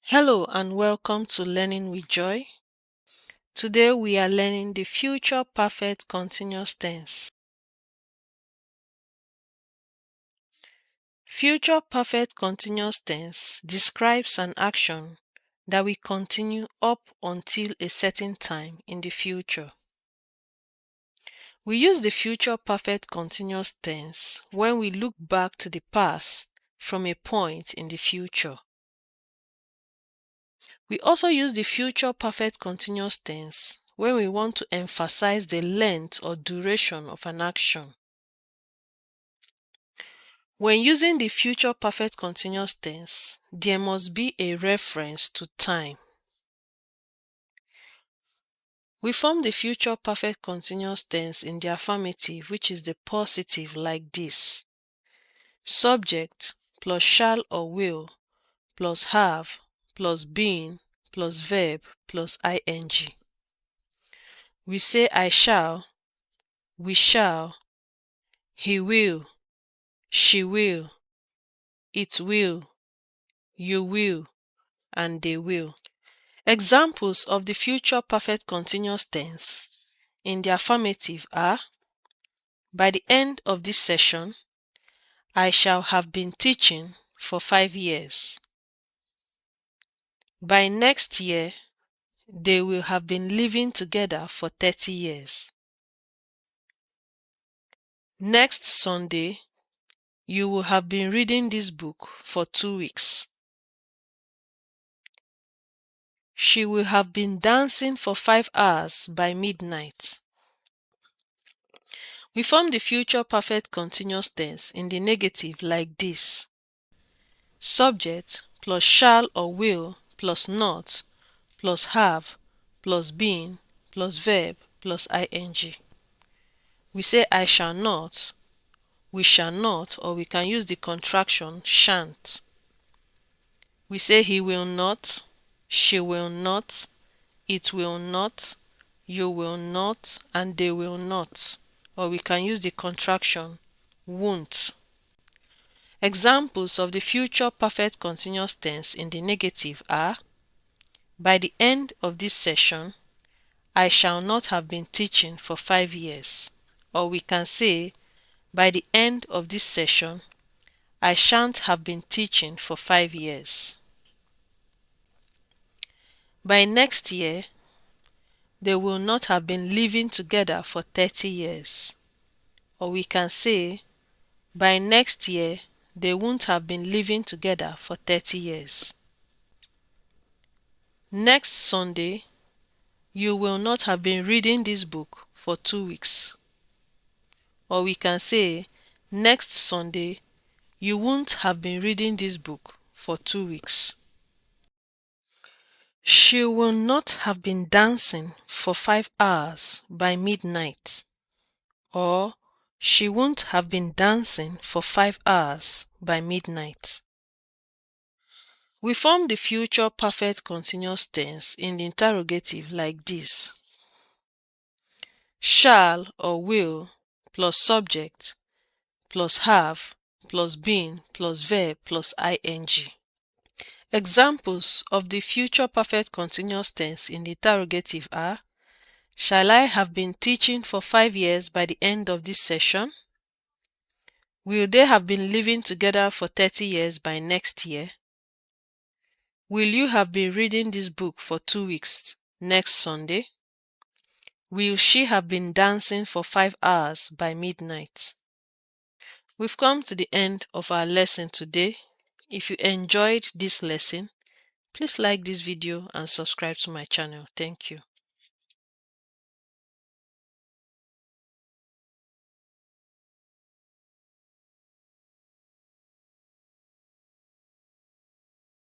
Hello and welcome to Learning with Joy. Today we are learning the future perfect continuous tense. Future perfect continuous tense describes an action that will continue up until a certain time in the future. We use the future perfect continuous tense when we look back to the past from a point in the future. We also use the future perfect continuous tense when we want to emphasize the length or duration of an action. When using the future perfect continuous tense, there must be a reference to time. We form the future perfect continuous tense in the affirmative, which is the positive, like this: subject plus shall or will plus have plus been plus verb plus ing. We say I shall, we shall, he will, she will, it will, you will, and they will. Examples of the future perfect continuous tense in the affirmative are: by the end of this session, I shall have been teaching for 5 years. By next year, they will have been living together for 30 years. Next Sunday, you will have been reading this book for 2 weeks. She will have been dancing for 5 hours by midnight. We form the future perfect continuous tense in the negative like this: subject plus shall or will plus not plus have plus been plus verb plus ing. We say I shall not, we shall not, or we can use the contraction shan't. We say he will not, she will not, it will not, you will not, and they will not, or we can use the contraction won't. Examples of the future perfect continuous tense in the negative are: by the end of this session, I shall not have been teaching for 5 years. Or we can say, by the end of this session, I shan't have been teaching for 5 years. By next year, they will not have been living together for 30 years. Or we can say, by next year, they won't have been living together for 30 years. Next Sunday, you will not have been reading this book for 2 weeks. Or we can say, next Sunday, you won't have been reading this book for 2 weeks. She will not have been dancing for 5 hours by midnight. Or she won't have been dancing for 5 hours by midnight. We form the future perfect continuous tense in the interrogative like this: shall or will plus subject plus have plus been plus verb plus ing. Examples of the future perfect continuous tense in the interrogative are: shall I have been teaching for 5 years by the end of this session? Will they have been living together for 30 years by next year? Will you have been reading this book for 2 weeks next Sunday? Will she have been dancing for 5 hours by midnight? We've come to the end of our lesson today. If you enjoyed this lesson, please like this video and subscribe to my channel. Thank you.